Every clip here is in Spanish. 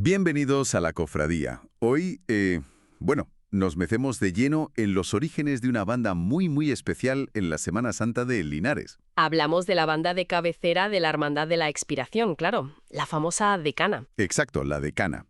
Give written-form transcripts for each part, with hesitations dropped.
Bienvenidos a la cofradía. Hoy, nos metemos de lleno en los orígenes de una banda muy especial en la Semana Santa de Linares. Hablamos de la banda de cabecera de la Hermandad de la Expiración, claro, la famosa Decana. Exacto, la Decana.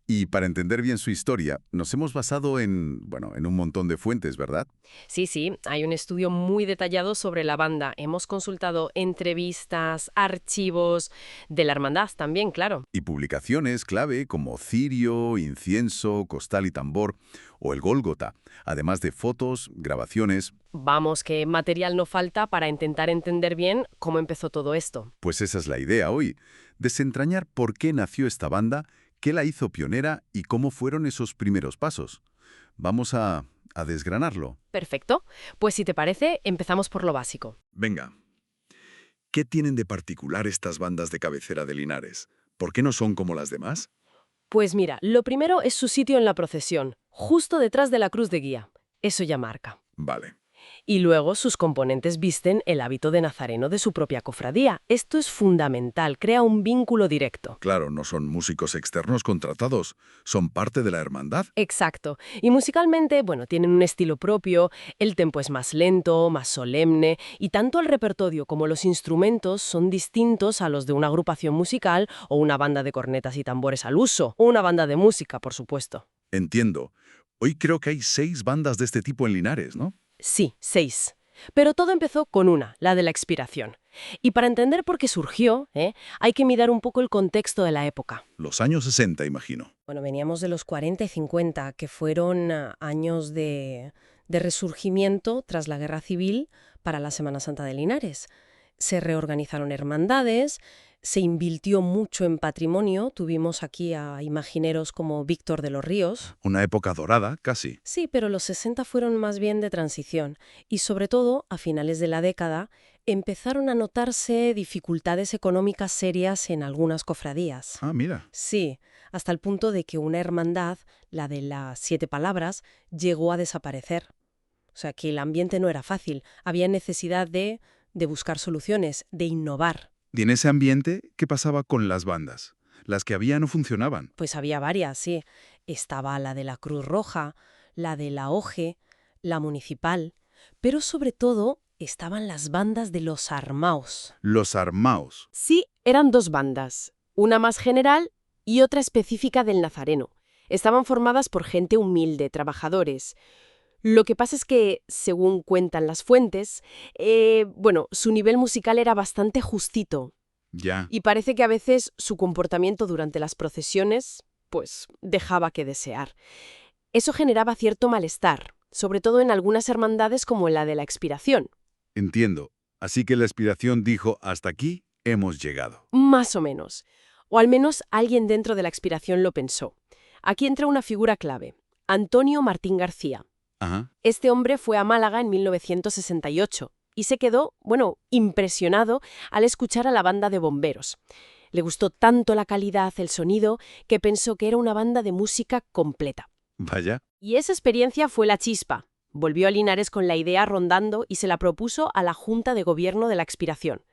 Y para entender bien su historia, nos hemos basado en un montón de fuentes, ¿verdad? Sí, hay un estudio muy detallado sobre la banda. Hemos consultado entrevistas, archivos de la Hermandad también, claro. Y publicaciones clave como Cirio, Incienso, Costal y Tambor o el Gólgota, además de fotos, grabaciones. Vamos, que material no falta para intentar entender bien cómo empezó todo esto. Pues esa es la idea hoy, desentrañar por qué nació esta banda, qué la hizo pionera y cómo fueron esos primeros pasos. Vamos a desgranarlo. Perfecto. Pues si te parece, empezamos por lo básico. Venga. ¿Qué tienen de particular estas bandas de cabecera de Linares? ¿Por qué no son como las demás? Pues mira, lo primero es su sitio en la procesión, justo detrás de la cruz de guía. Eso ya marca. Vale. Y luego sus componentes visten el hábito de nazareno de su propia cofradía. Esto es fundamental, crea un vínculo directo. Claro, no son músicos externos contratados, son parte de la hermandad. Exacto. Y musicalmente, tienen un estilo propio, el tempo es más lento, más solemne, y tanto el repertorio como los instrumentos son distintos a los de una agrupación musical o una banda de cornetas y tambores al uso, o una banda de música, por supuesto. Entiendo. Hoy creo que hay 6 bandas de este tipo en Linares, ¿no? Sí, 6. Pero todo empezó con una, la de la Expiración. Y para entender por qué surgió, hay que mirar un poco el contexto de la época. Los años 60, imagino. Veníamos de los 40 y 50, que fueron años de resurgimiento tras la Guerra Civil para la Semana Santa de Linares. Se reorganizaron hermandades, se invirtió mucho en patrimonio, tuvimos aquí a imagineros como Víctor de los Ríos. Una época dorada, casi. Sí, pero los 60 fueron más bien de transición y sobre todo, a finales de la década, empezaron a notarse dificultades económicas serias en algunas cofradías. Ah, mira. Sí, hasta el punto de que una hermandad, la de las 7 palabras, llegó a desaparecer. O sea, que el ambiente no era fácil, había necesidad de buscar soluciones, de innovar. ¿Y en ese ambiente qué pasaba con las bandas? Las que había no funcionaban. Pues había varias, sí. Estaba la de la Cruz Roja, la de la OGE, la municipal, pero sobre todo estaban las bandas de los armaos. Los armaos. Sí, eran 2 bandas, una más general y otra específica del Nazareno. Estaban formadas por gente humilde, trabajadores. Lo que pasa es que, según cuentan las fuentes, su nivel musical era bastante justito. Ya. Y parece que a veces su comportamiento durante las procesiones, dejaba que desear. Eso generaba cierto malestar, sobre todo en algunas hermandades como la de la Expiración. Entiendo. Así que la Expiración dijo, hasta aquí hemos llegado. Más o menos. O al menos alguien dentro de la Expiración lo pensó. Aquí entra una figura clave, Antonio Martín García. Ajá. Este hombre fue a Málaga en 1968 y se quedó, impresionado al escuchar a la banda de bomberos. Le gustó tanto la calidad, el sonido, que pensó que era una banda de música completa. Vaya. Y esa experiencia fue la chispa. Volvió a Linares con la idea rondando y se la propuso a la Junta de Gobierno de la Expiración.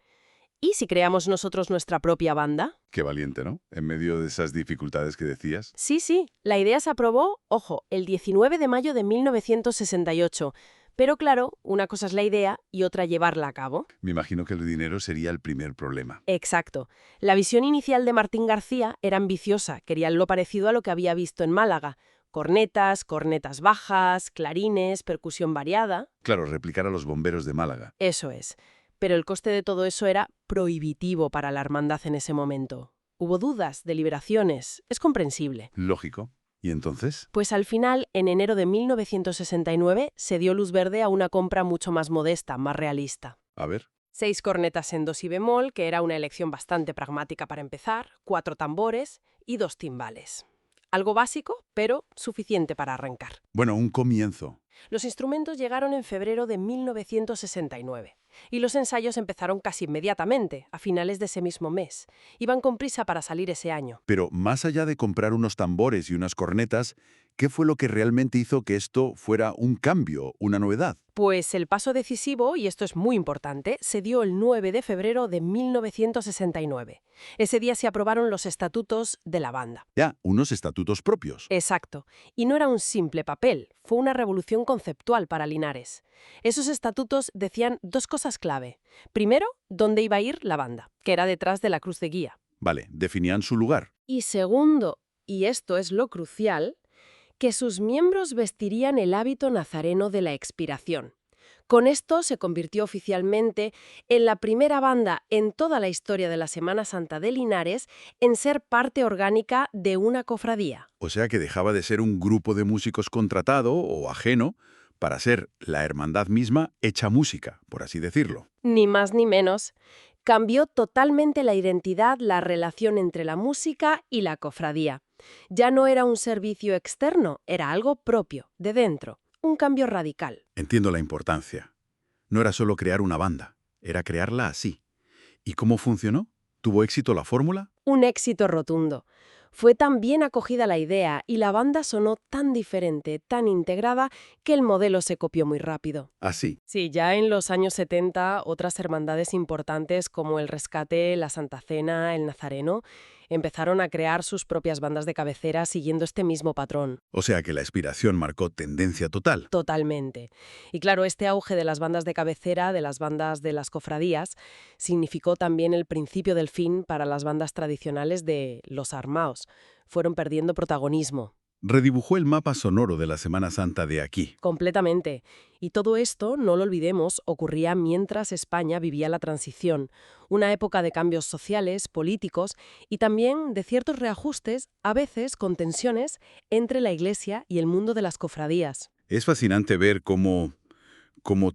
¿Y si creamos nosotros nuestra propia banda? Qué valiente, ¿no? En medio de esas dificultades que decías. Sí, la idea se aprobó, el 19 de mayo de 1968. Pero claro, una cosa es la idea y otra llevarla a cabo. Me imagino que el dinero sería el primer problema. Exacto. La visión inicial de Martín García era ambiciosa, quería lo parecido a lo que había visto en Málaga. Cornetas, cornetas bajas, clarines, percusión variada. Claro, replicar a los bomberos de Málaga. Eso es. Pero el coste de todo eso era prohibitivo para la hermandad en ese momento. Hubo dudas, deliberaciones. Es comprensible. Lógico. ¿Y entonces? Pues al final, en enero de 1969, se dio luz verde a una compra mucho más modesta, más realista. A ver. 6 cornetas en do si bemol, que era una elección bastante pragmática para empezar, 4 tambores y 2 timbales. Algo básico, pero suficiente para arrancar. Bueno, un comienzo. Los instrumentos llegaron en febrero de 1969 y los ensayos empezaron casi inmediatamente, a finales de ese mismo mes. Iban con prisa para salir ese año. Pero más allá de comprar unos tambores y unas cornetas, ¿Qué fue lo que realmente hizo que esto fuera un cambio, una novedad? Pues el paso decisivo, y esto es muy importante, se dio el 9 de febrero de 1969. Ese día se aprobaron los estatutos de la banda. Ya, unos estatutos propios. Exacto. Y no era un simple papel, fue una revolución conceptual para Linares. Esos estatutos decían dos cosas clave. Primero, dónde iba a ir la banda, que era detrás de la cruz de guía. Vale, definían su lugar. Y segundo, y esto es lo crucial, que sus miembros vestirían el hábito nazareno de la expiración. Con esto se convirtió oficialmente en la primera banda en toda la historia de la Semana Santa de Linares en ser parte orgánica de una cofradía. O sea que dejaba de ser un grupo de músicos contratado o ajeno para ser la hermandad misma hecha música, por así decirlo. Ni más ni menos. Cambió totalmente la identidad, la relación entre la música y la cofradía. Ya no era un servicio externo, era algo propio, de dentro. Un cambio radical. Entiendo la importancia. No era solo crear una banda, era crearla así. ¿Y cómo funcionó? ¿Tuvo éxito la fórmula? Un éxito rotundo. Fue tan bien acogida la idea y la banda sonó tan diferente, tan integrada, que el modelo se copió muy rápido. Así. Sí, ya en los años 70, otras hermandades importantes como el Rescate, la Santa Cena, el Nazareno, empezaron a crear sus propias bandas de cabecera siguiendo este mismo patrón. O sea que la expiración marcó tendencia total. Totalmente. Y claro, este auge de las bandas de cabecera, de las bandas de las cofradías, significó también el principio del fin para las bandas tradicionales de los armaos. Fueron perdiendo protagonismo. Redibujó el mapa sonoro de la Semana Santa de aquí. Completamente. Y todo esto, no lo olvidemos, ocurría mientras España vivía la transición, una época de cambios sociales, políticos y también de ciertos reajustes, a veces con tensiones, entre la Iglesia y el mundo de las cofradías. Es fascinante ver cómo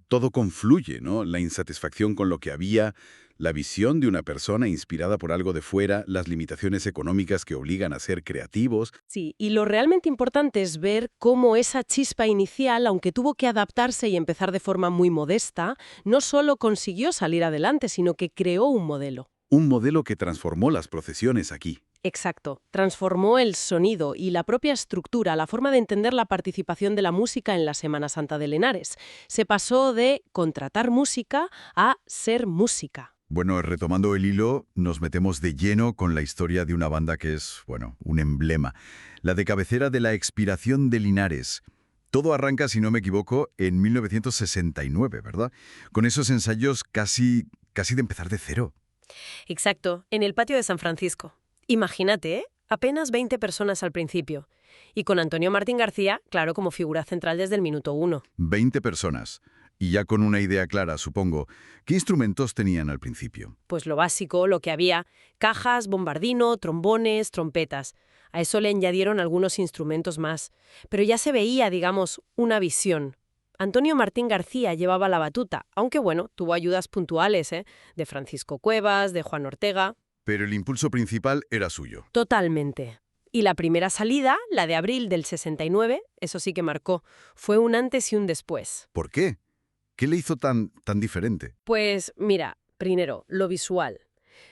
todo confluye, ¿no? La insatisfacción con lo que había, la visión de una persona inspirada por algo de fuera, las limitaciones económicas que obligan a ser creativos. Sí, y lo realmente importante es ver cómo esa chispa inicial, aunque tuvo que adaptarse y empezar de forma muy modesta, no solo consiguió salir adelante, sino que creó un modelo. Un modelo que transformó las procesiones aquí. Exacto. Transformó el sonido y la propia estructura, la forma de entender la participación de la música en la Semana Santa de Linares. Se pasó de contratar música a ser música. Bueno, retomando el hilo, nos metemos de lleno con la historia de una banda que es, bueno, un emblema. La de cabecera de la expiración de Linares. Todo arranca, si no me equivoco, en 1969, ¿verdad? Con esos ensayos casi de empezar de cero. Exacto, en el patio de San Francisco. Imagínate, ¿eh? Apenas 20 personas al principio. Y con Antonio Martín García, claro, como figura central desde el minuto 1. 20 personas. Y ya con una idea clara, supongo. ¿Qué instrumentos tenían al principio? Pues lo básico, lo que había: cajas, bombardino, trombones, trompetas. A eso le añadieron algunos instrumentos más. Pero ya se veía, digamos, una visión. Antonio Martín García llevaba la batuta, aunque bueno, tuvo ayudas puntuales, de Francisco Cuevas, de Juan Ortega. Pero el impulso principal era suyo. Totalmente. Y la primera salida, la de abril del 69, eso sí que marcó. Fue un antes y un después. ¿Por qué? ¿Qué le hizo tan diferente? Pues mira, primero, lo visual.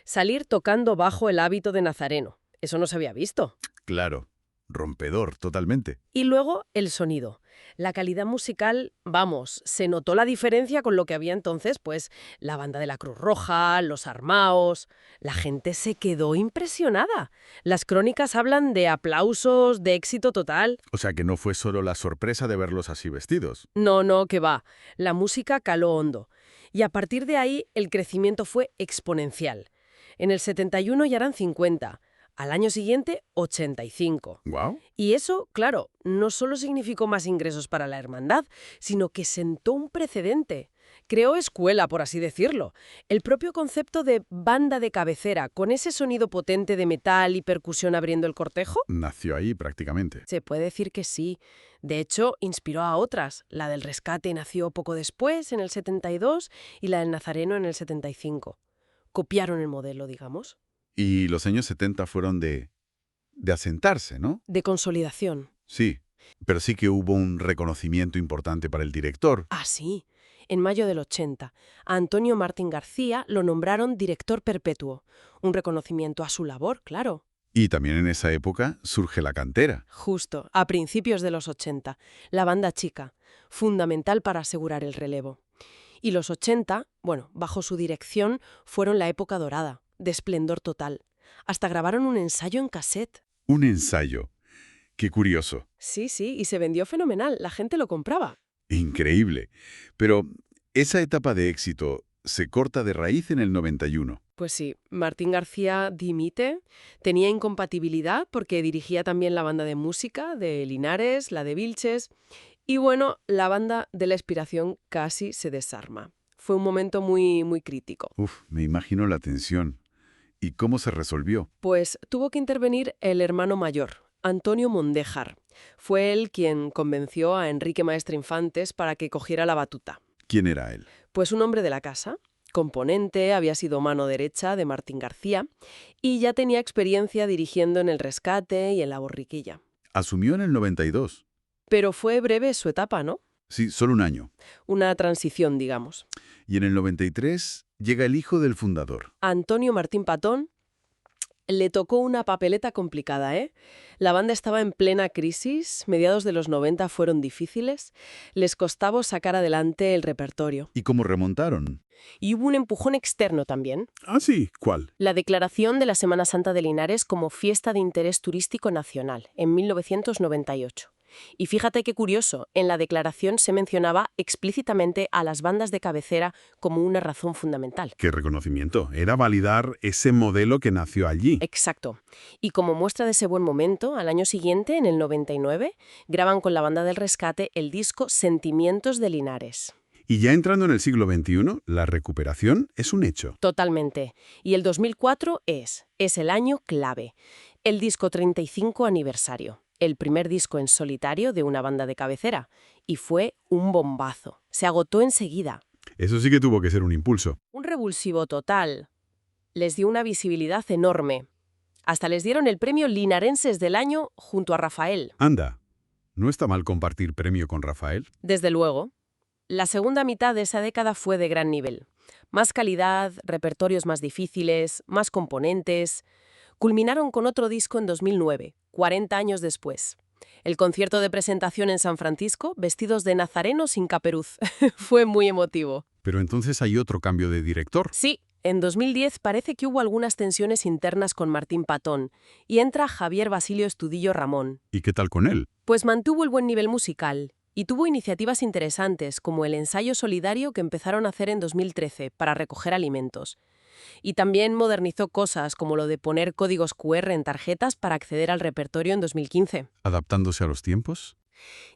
Salir tocando bajo el hábito de nazareno. Eso no se había visto. Claro, rompedor, totalmente. Y luego el sonido. La calidad musical, vamos, se notó la diferencia con lo que había entonces, pues la banda de la Cruz Roja, los armaos. La gente se quedó impresionada. Las crónicas hablan de aplausos, de éxito total. O sea que no fue solo la sorpresa de verlos así vestidos. No, que va. La música caló hondo. Y a partir de ahí el crecimiento fue exponencial. En el 71 ya eran 50. Al año siguiente, 85. Wow. Y eso, claro, no solo significó más ingresos para la hermandad, sino que sentó un precedente. Creó escuela, por así decirlo. El propio concepto de banda de cabecera, con ese sonido potente de metal y percusión abriendo el cortejo. Nació ahí prácticamente. Se puede decir que sí. De hecho, inspiró a otras. La del Rescate nació poco después, en el 72, y la del Nazareno en el 75. Copiaron el modelo, digamos. Y los años 70 fueron de asentarse, ¿no? De consolidación. Sí, pero sí que hubo un reconocimiento importante para el director. Ah, sí. En mayo del 80, a Antonio Martín García lo nombraron director perpetuo. Un reconocimiento a su labor, claro. Y también en esa época surge la cantera. Justo, a principios de los 80, la banda chica, fundamental para asegurar el relevo. Y los 80, bueno, bajo su dirección, fueron la época dorada, de esplendor total. Hasta grabaron un ensayo en cassette. Un ensayo. Qué curioso. Sí, sí, y se vendió fenomenal, la gente lo compraba. Increíble. Pero esa etapa de éxito se corta de raíz en el 91. Pues sí, Martín García dimite, tenía incompatibilidad porque dirigía también la banda de música de Linares, la de Vilches, y bueno, la banda de La Inspiración casi se desarma. Fue un momento muy, muy crítico. Me imagino la tensión. ¿Y cómo se resolvió? Pues tuvo que intervenir el hermano mayor, Antonio Mondéjar. Fue él quien convenció a Enrique Maestre Infantes para que cogiera la batuta. ¿Quién era él? Pues un hombre de la casa, componente, había sido mano derecha de Martín García y ya tenía experiencia dirigiendo en El Rescate y en La Borriquilla. Asumió en el 92. Pero fue breve su etapa, ¿no? Sí, solo un año. Una transición, digamos. Y en el 93 llega el hijo del fundador. Antonio Martín Patón le tocó una papeleta complicada, ¿eh? La banda estaba en plena crisis, mediados de los 90 fueron difíciles, les costaba sacar adelante el repertorio. ¿Y cómo remontaron? Y hubo un empujón externo también. Ah, sí. ¿Cuál? La declaración de la Semana Santa de Linares como fiesta de interés turístico nacional, en 1998. Y fíjate qué curioso, en la declaración se mencionaba explícitamente a las bandas de cabecera como una razón fundamental. ¡Qué reconocimiento! Era validar ese modelo que nació allí. Exacto. Y como muestra de ese buen momento, al año siguiente, en el 99, graban con la banda del Rescate el disco Sentimientos de Linares. Y ya entrando en el siglo XXI, la recuperación es un hecho. Totalmente. Y el 2004 es el año clave. El disco 35 aniversario. El primer disco en solitario de una banda de cabecera. Y fue un bombazo. Se agotó enseguida. Eso sí que tuvo que ser un impulso. Un revulsivo total. Les dio una visibilidad enorme. Hasta les dieron el premio Linarenses del Año junto a Rafael. Anda, ¿no está mal compartir premio con Rafael? Desde luego. La segunda mitad de esa década fue de gran nivel. Más calidad, repertorios más difíciles, más componentes. Culminaron con otro disco en 2009, 40 años después. El concierto de presentación en San Francisco, vestidos de nazareno sin caperuz. Fue muy emotivo. Pero entonces hay otro cambio de director. Sí, en 2010 parece que hubo algunas tensiones internas con Martín Patón y entra Javier Basilio Estudillo Ramón. ¿Y qué tal con él? Pues mantuvo el buen nivel musical y tuvo iniciativas interesantes como el ensayo solidario que empezaron a hacer en 2013 para recoger alimentos. Y también modernizó cosas como lo de poner códigos QR en tarjetas para acceder al repertorio en 2015. ¿Adaptándose a los tiempos?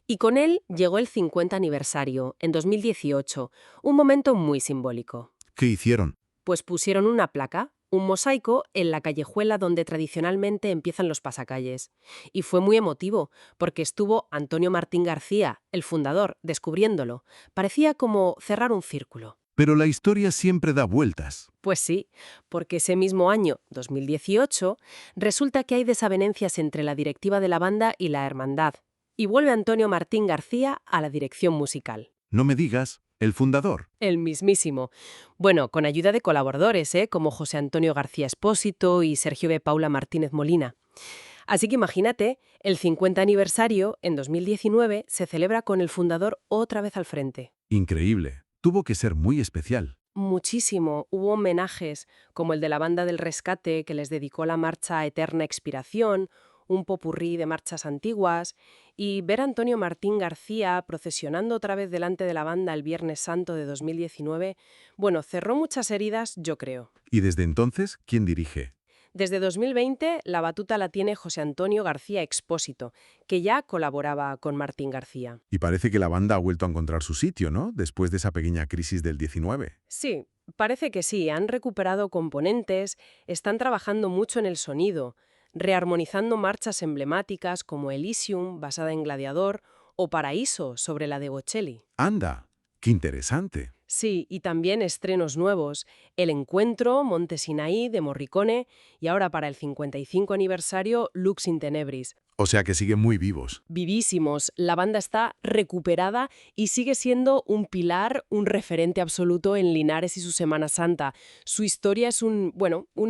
Y con él llegó el 50 aniversario, en 2018, un momento muy simbólico. ¿Qué hicieron? Pues pusieron una placa, un mosaico, en la callejuela donde tradicionalmente empiezan los pasacalles. Y fue muy emotivo, porque estuvo Antonio Martín García, el fundador, descubriéndolo. Parecía como cerrar un círculo. Pero la historia siempre da vueltas. Pues sí, porque ese mismo año, 2018, resulta que hay desavenencias entre la directiva de la banda y la hermandad. Y vuelve Antonio Martín García a la dirección musical. No me digas, el fundador. El mismísimo. Bueno, con ayuda de colaboradores, como José Antonio García Espósito y Sergio B. Paula Martínez Molina. Así que imagínate, el 50 aniversario, en 2019, se celebra con el fundador otra vez al frente. Increíble. Tuvo que ser muy especial. Muchísimo. Hubo homenajes, como el de la banda del Rescate, que les dedicó la marcha Eterna Expiración, un popurrí de marchas antiguas, y ver a Antonio Martín García procesionando otra vez delante de la banda el Viernes Santo de 2019, bueno, cerró muchas heridas, yo creo. ¿Y desde entonces quién dirige? Desde 2020, la batuta la tiene José Antonio García Expósito, que ya colaboraba con Martín García. Y parece que la banda ha vuelto a encontrar su sitio, ¿no? Después de esa pequeña crisis del 19. Sí, parece que sí, han recuperado componentes, están trabajando mucho en el sonido, rearmonizando marchas emblemáticas como Elysium, basada en Gladiador, o Paraíso, sobre la de Bocelli. ¡Anda! ¡Qué interesante! Sí, y también estrenos nuevos, El Encuentro, Monte Sinaí, de Morricone, y ahora para el 55 aniversario, Lux in Tenebris. O sea que siguen muy vivos. Vivísimos, la banda está recuperada y sigue siendo un pilar, un referente absoluto en Linares y su Semana Santa. Su historia es un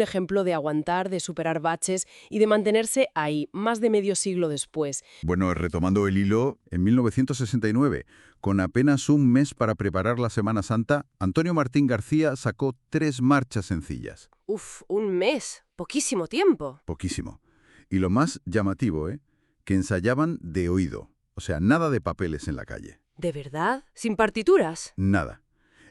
ejemplo de aguantar, de superar baches y de mantenerse ahí, más de medio siglo después. Bueno, retomando el hilo, en 1969, con apenas un mes para preparar la Semana Santa, Antonio Martín García sacó 3 marchas sencillas. Uf, un mes, poquísimo tiempo. Poquísimo. Y lo más llamativo, que ensayaban de oído. O sea, nada de papeles en la calle. ¿De verdad? ¿Sin partituras? Nada.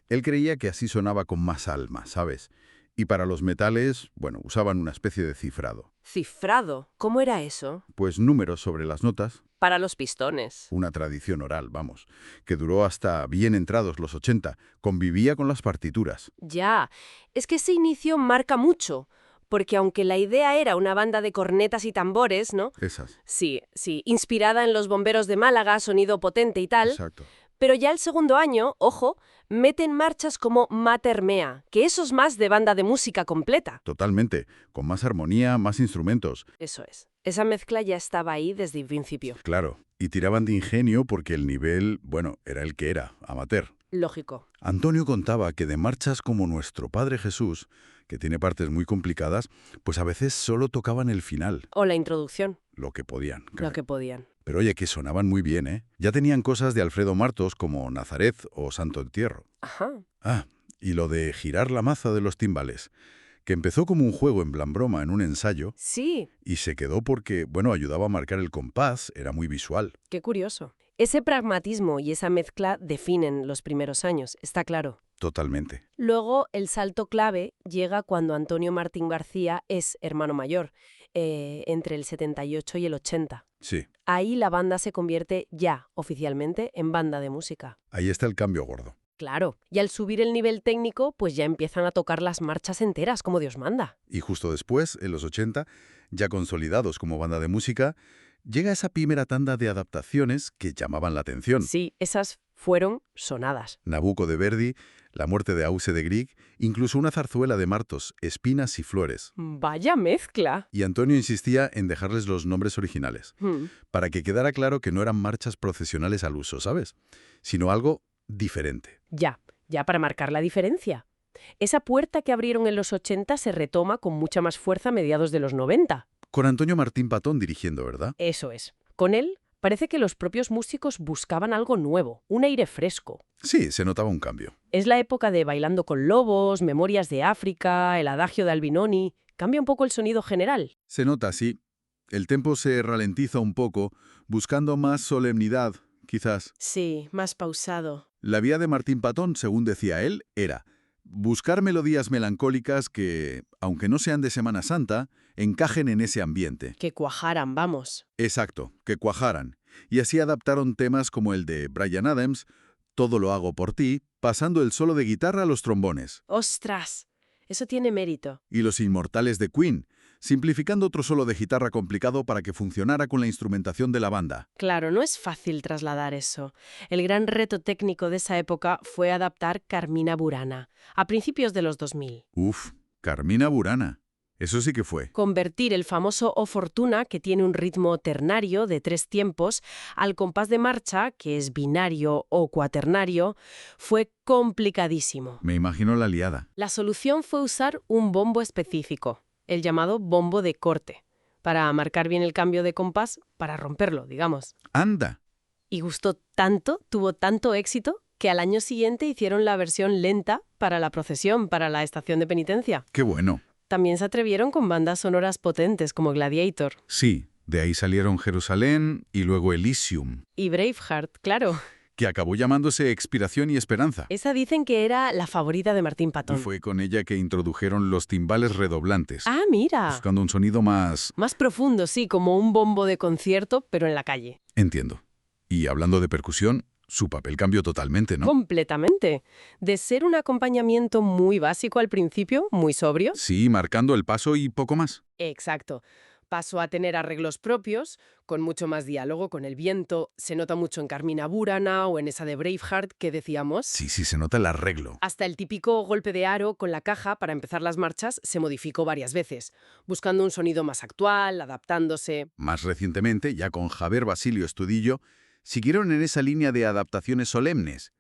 Él creía que así sonaba con más alma, ¿sabes? Y para los metales, bueno, usaban una especie de cifrado. ¿Cifrado? ¿Cómo era eso? Pues números sobre las notas, Para los pistones. una tradición oral, vamos, que duró hasta bien entrados los 80, convivía con las partituras. Ya, es que ese inicio marca mucho, porque aunque la idea era una banda de cornetas y tambores, ¿no? Esas, Sí, inspirada en los bomberos de Málaga, sonido potente y tal, exacto. pero ya el segundo año, ojo, meten marchas como Mater Mea, que eso es más de banda de música completa. Totalmente, con más armonía, más instrumentos, Eso es. Esa mezcla ya estaba ahí desde el principio. claro. Y tiraban de ingenio porque el nivel, bueno, era el que era, amateur. Lógico. Antonio contaba que de marchas como Nuestro Padre Jesús, que tiene partes muy complicadas, pues a veces solo tocaban el final, O la introducción, lo que podían. lo que podían. Pero oye, que sonaban muy bien, ¿eh? Ya tenían cosas de Alfredo Martos como Nazaret o Santo Entierro. Ajá. Ah, y lo de girar la maza de los timbales, que empezó como un juego en plan broma en un ensayo Sí, y se quedó porque, bueno, ayudaba a marcar el compás, era muy visual. qué curioso. Ese pragmatismo y esa mezcla definen los primeros años, está claro. Totalmente. Luego, el salto clave llega cuando Antonio Martín García es hermano mayor, entre el 78 y el 80. Sí, Ahí la banda se convierte ya, oficialmente, en banda de música. ahí está el cambio gordo. Claro, y al subir el nivel técnico, pues ya empiezan a tocar las marchas enteras, como Dios manda. Y justo después, en los 80, ya consolidados como banda de música, llega esa primera tanda de adaptaciones que llamaban la atención. Sí, esas fueron sonadas. Nabucco de Verdi, La muerte de Auce de Grieg, incluso una zarzuela de Martos, Espinas y Flores. Vaya mezcla. Y Antonio insistía en dejarles los nombres originales, para que quedara claro que no eran marchas procesionales al uso, ¿sabes? Sino algo diferente. Ya para marcar la diferencia. Esa puerta que abrieron en los 80 se retoma con mucha más fuerza a mediados de los 90. Con Antonio Martín Patón dirigiendo, ¿verdad? Eso es. Con él, parece que los propios músicos buscaban algo nuevo, un aire fresco. Sí, se notaba un cambio. Es la época de Bailando con Lobos, Memorias de África, El Adagio de Albinoni. Cambia un poco el sonido general. Se nota, sí. El tempo se ralentiza un poco, buscando más solemnidad, quizás. Sí, más pausado. La vía de Martín Patón, según decía él, era buscar melodías melancólicas que, aunque no sean de Semana Santa, encajen en ese ambiente. Que cuajaran, vamos. Exacto, que cuajaran. Y así adaptaron temas como el de Bryan Adams, Todo lo hago por ti, pasando el solo de guitarra a los trombones. ¡Ostras! Eso tiene mérito. Y Los Inmortales de Queen, simplificando otro solo de guitarra complicado para que funcionara con la instrumentación de la banda. Claro, no es fácil trasladar eso. El gran reto técnico de esa época fue adaptar Carmina Burana, a principios de los 2000. Uf, Carmina Burana. Eso sí que fue. Convertir el famoso O Fortuna, que tiene un ritmo ternario de 3 tiempos, al compás de marcha, que es binario o cuaternario, fue complicadísimo. Me imagino la liada. La solución fue usar un bombo específico, el llamado bombo de corte, para marcar bien el cambio de compás, para romperlo, digamos. ¡Anda! Y gustó tanto, tuvo tanto éxito, que al año siguiente hicieron la versión lenta para la procesión, para la estación de penitencia. ¡Qué bueno! También se atrevieron con bandas sonoras potentes como Gladiator. Sí, de ahí salieron Jerusalén y luego Elysium, Y Braveheart, claro. que acabó llamándose Expiración y Esperanza. Esa dicen que era la favorita de Martín Y Patón. fue con ella que introdujeron los timbales redoblantes, Ah, mira. buscando un sonido más... Más profundo, sí, como un bombo de concierto, pero en la calle. Entiendo. Y hablando de percusión, su papel cambió totalmente, ¿no? Completamente. De ser un acompañamiento muy básico al principio, muy sobrio. Sí, marcando el paso y poco más. Exacto. Pasó a tener arreglos propios, con mucho más diálogo con el viento. Se nota mucho en Carmina Burana o en esa de Braveheart que decíamos. Sí, se nota el arreglo. Hasta el típico golpe de aro con la caja para empezar las marchas se modificó varias veces, buscando un sonido más actual, adaptándose. Más recientemente, ya con Javier Basilio Estudillo, siguieron en esa línea de adaptaciones solemnes.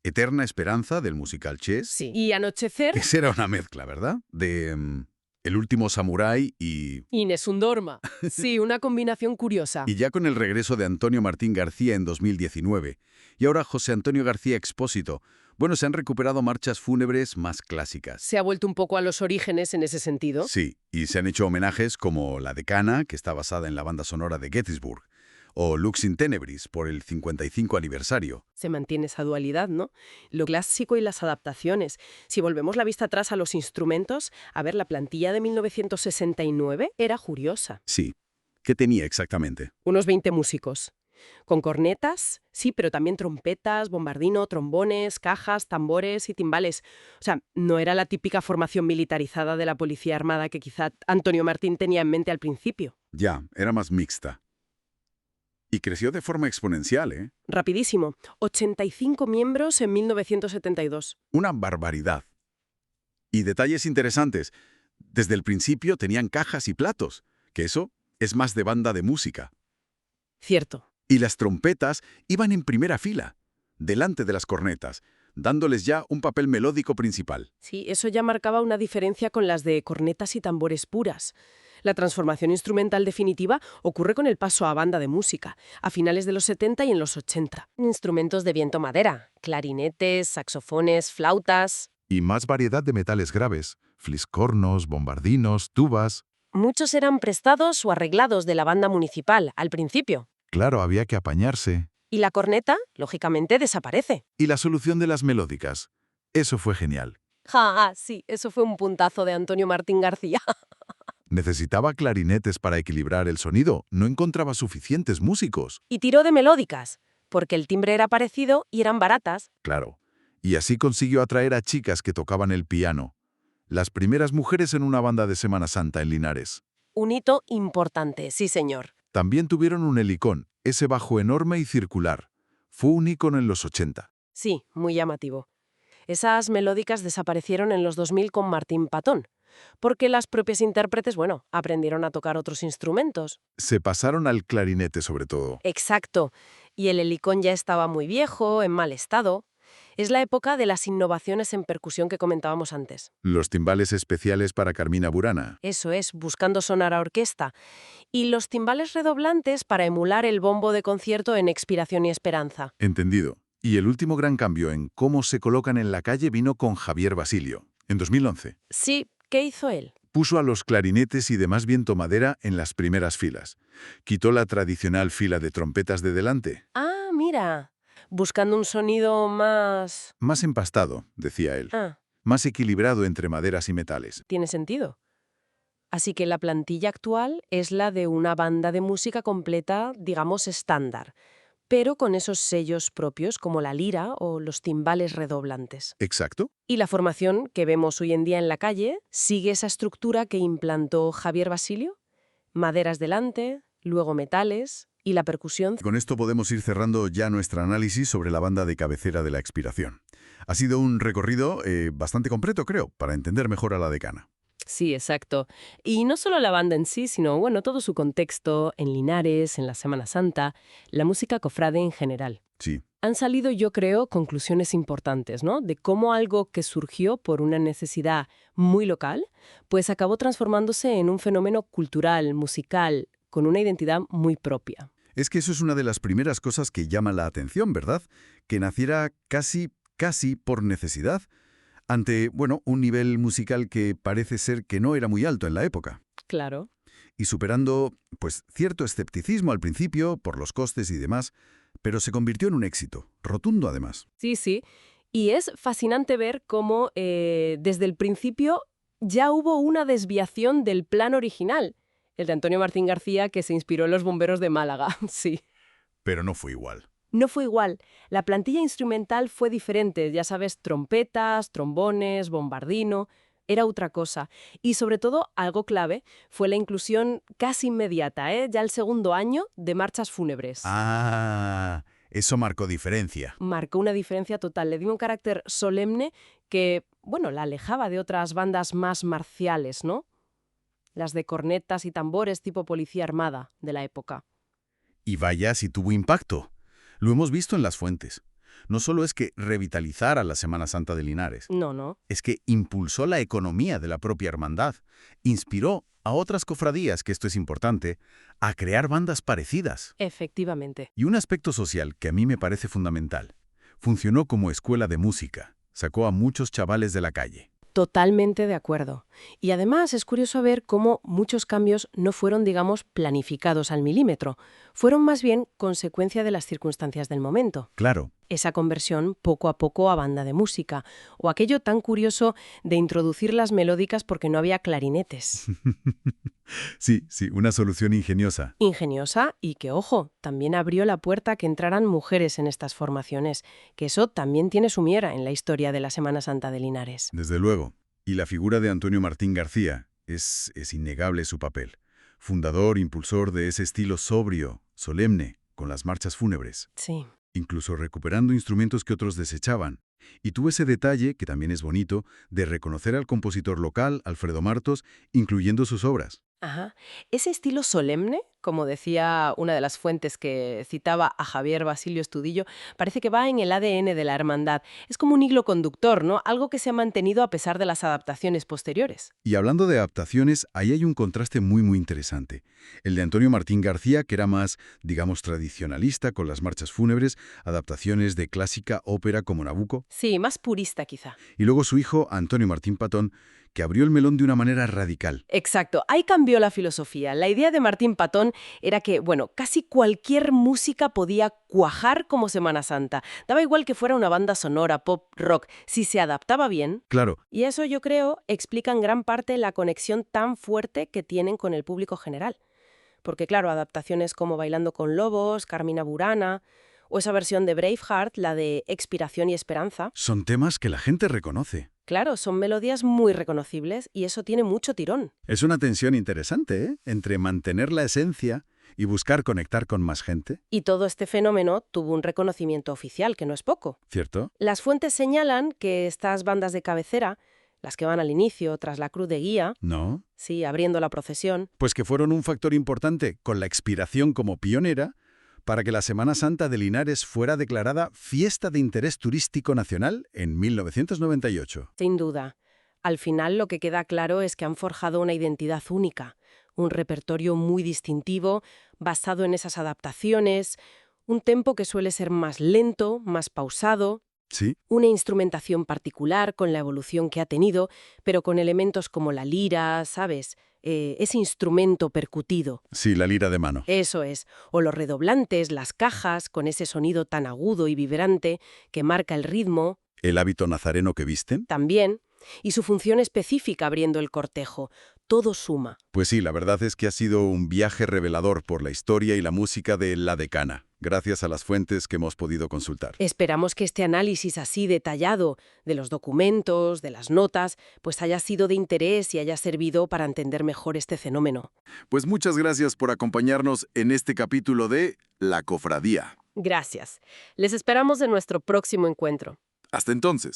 Eterna Esperanza, del musical Chess. Sí. Y Anochecer. Esa era una mezcla, ¿verdad? De El último samurái y... Y Nessun Dorma. Sí, una combinación curiosa. Y ya con el regreso de Antonio Martín García en 2019. Y ahora José Antonio García Expósito. Bueno, se han recuperado marchas fúnebres más clásicas. Se ha vuelto un poco a los orígenes en ese sentido. Sí, y se han hecho homenajes como La Decana, que está basada en la banda sonora de Gettysburg, o Lux in Tenebris, por el 55 aniversario. Se mantiene esa dualidad, ¿no? Lo clásico y las adaptaciones. Si volvemos la vista atrás a los instrumentos, a ver, la plantilla de 1969 era curiosa. Sí. ¿Qué tenía exactamente? Unos 20 músicos. Con cornetas, sí, pero también trompetas, bombardino, trombones, cajas, tambores y timbales. O sea, no era la típica formación militarizada de la policía armada que quizá Antonio Martín tenía en mente al principio. Ya, era más mixta. Y creció de forma exponencial, ¿eh? Rapidísimo. 85 miembros en 1972. Una barbaridad. Y detalles interesantes. Desde el principio tenían cajas y platos, que eso es más de banda de música. Cierto. Y las trompetas iban en primera fila, delante de las cornetas, dándoles ya un papel melódico principal. Sí, eso ya marcaba una diferencia con las de cornetas y tambores puras. La transformación instrumental definitiva ocurre con el paso a banda de música, a finales de los 70 y en los 80. Instrumentos de viento-madera, clarinetes, saxofones, flautas. Y más variedad de metales graves, fliscornos, bombardinos, tubas. Muchos eran prestados o arreglados de la banda municipal, al principio. Claro, había que apañarse. Y la corneta, lógicamente, desaparece. Y la solución de las melódicas. Eso fue genial. Sí, eso fue un puntazo de Antonio Martín García. Necesitaba clarinetes para equilibrar el sonido. No encontraba suficientes músicos. Y tiró de melódicas, porque el timbre era parecido y eran baratas. Claro. Y así consiguió atraer a chicas que tocaban el piano. Las primeras mujeres en una banda de Semana Santa en Linares. Un hito importante, sí señor. También tuvieron un helicón, ese bajo enorme y circular. Fue un ícono en los 80. Sí, muy llamativo. Esas melódicas desaparecieron en los 2000 con Martín Patón, porque las propias intérpretes, aprendieron a tocar otros instrumentos. Se pasaron al clarinete sobre todo. Exacto. Y el helicón ya estaba muy viejo, en mal estado. Es la época de las innovaciones en percusión que comentábamos antes. Los timbales especiales para Carmina Burana. Eso es, buscando sonar a orquesta. Y los timbales redoblantes para emular el bombo de concierto en Expiración y Esperanza. Entendido. Y el último gran cambio en cómo se colocan en la calle vino con Javier Basilio, en 2011. Sí, ¿qué hizo él? Puso a los clarinetes y demás viento madera en las primeras filas. Quitó la tradicional fila de trompetas de delante. Ah, mira. Buscando un sonido más... Más empastado, decía él. Más equilibrado entre maderas y metales. Tiene sentido. Así que la plantilla actual es la de una banda de música completa, digamos, estándar, pero con esos sellos propios como la lira o los timbales redoblantes. Exacto. Y la formación que vemos hoy en día en la calle sigue esa estructura que implantó Javier Basilio. Maderas delante, luego metales y la percusión. Con esto podemos ir cerrando ya nuestro análisis sobre la banda de cabecera de la Expiración. Ha sido un recorrido bastante completo, creo, para entender mejor a La Decana. Sí, exacto. Y no solo la banda en sí, sino, todo su contexto, en Linares, en la Semana Santa, la música cofrade en general. Sí. Han salido, yo creo, conclusiones importantes, ¿no? De cómo algo que surgió por una necesidad muy local, pues acabó transformándose en un fenómeno cultural, musical, con una identidad muy propia. Es que eso es una de las primeras cosas que llama la atención, ¿verdad? Que naciera casi por necesidad, ante, un nivel musical que parece ser que no era muy alto en la época. Claro. Y superando, cierto escepticismo al principio, por los costes y demás, pero se convirtió en un éxito, rotundo además. Sí. Y es fascinante ver cómo desde el principio ya hubo una desviación del plan original, el de Antonio Martín García, que se inspiró en los bomberos de Málaga, sí. Pero no fue igual. No fue igual. La plantilla instrumental fue diferente, ya sabes, trompetas, trombones, bombardino, era otra cosa. Y sobre todo, algo clave, fue la inclusión casi inmediata, ya el segundo año, de marchas fúnebres. Ah, eso marcó diferencia. Marcó una diferencia total, le dio un carácter solemne que, bueno, la alejaba de otras bandas más marciales, ¿no? Las de cornetas y tambores tipo policía armada de la época. Y vaya si tuvo impacto. Lo hemos visto en las fuentes. No solo es que revitalizara la Semana Santa de Linares, No. es que impulsó la economía de la propia hermandad, inspiró a otras cofradías, que esto es importante, a crear bandas parecidas. Efectivamente. Y un aspecto social que a mí me parece fundamental. Funcionó como escuela de música, sacó a muchos chavales de la calle. Totalmente de acuerdo. Y además es curioso ver cómo muchos cambios no fueron, digamos, planificados al milímetro. Fueron más bien consecuencia de las circunstancias del momento. Claro, Esa conversión poco a poco a banda de música, o aquello tan curioso de introducir las melódicas porque no había clarinetes. sí, una solución ingeniosa. Ingeniosa y que, ojo, también abrió la puerta a que entraran mujeres en estas formaciones, que eso también tiene su miera en la historia de la Semana Santa de Linares. Desde luego. Y la figura de Antonio Martín García es innegable su papel. Fundador, impulsor de ese estilo sobrio, solemne, con las marchas fúnebres. Sí. Incluso recuperando instrumentos que otros desechaban. Y tuvo ese detalle, que también es bonito, de reconocer al compositor local, Alfredo Martos, incluyendo sus obras. Ajá. Ese estilo solemne, como decía una de las fuentes que citaba a Javier Basilio Estudillo, parece que va en el ADN de la hermandad. Es como un hilo conductor, ¿no? Algo que se ha mantenido a pesar de las adaptaciones posteriores. Y hablando de adaptaciones, ahí hay un contraste muy interesante. El de Antonio Martín García, que era más, digamos, tradicionalista, con las marchas fúnebres, adaptaciones de clásica ópera como Nabucco. Sí, más purista quizá. Y luego su hijo, Antonio Martín Patón, que abrió el melón de una manera radical. Exacto, ahí cambió la filosofía. La idea de Martín Patón era que, bueno, casi cualquier música podía cuajar como Semana Santa. Daba igual que fuera una banda sonora, pop, rock, si se adaptaba bien. Claro, Y eso, yo creo, explica en gran parte la conexión tan fuerte que tienen con el público general. Porque, claro, adaptaciones como Bailando con Lobos, Carmina Burana, o esa versión de Braveheart, la de Expiración y Esperanza. son temas que la gente reconoce. Claro, son melodías muy reconocibles y eso tiene mucho tirón. Es una tensión interesante, ¿eh? Entre mantener la esencia y buscar conectar con más gente, Y todo este fenómeno tuvo un reconocimiento oficial, que no es poco. ¿cierto? Las fuentes señalan que estas bandas de cabecera, las que van al inicio, tras la cruz de guía, ¿No? sí, abriendo la procesión, Pues que fueron un factor importante con la expiración como pionera para que la Semana Santa de Linares fuera declarada Fiesta de Interés Turístico Nacional en 1998. sin duda. Al final lo que queda claro es que han forjado una identidad única, un repertorio muy distintivo, basado en esas adaptaciones, un tempo que suele ser más lento, más pausado, Sí, una instrumentación particular con la evolución que ha tenido, pero con elementos como la lira, ¿sabes? Ese instrumento percutido. sí, la lira de mano. Eso es. O los redoblantes, las cajas, con ese sonido tan agudo y vibrante que marca el ritmo, El hábito nazareno que visten. también. Y su función específica abriendo el cortejo. Todo suma. Pues sí, la verdad es que ha sido un viaje revelador por la historia y la música de La Decana, gracias a las fuentes que hemos podido consultar. Esperamos que este análisis así detallado de los documentos, de las notas, pues haya sido de interés y haya servido para entender mejor este fenómeno. Pues muchas gracias por acompañarnos en este capítulo de La Cofradía. Gracias. Les esperamos en nuestro próximo encuentro. Hasta entonces.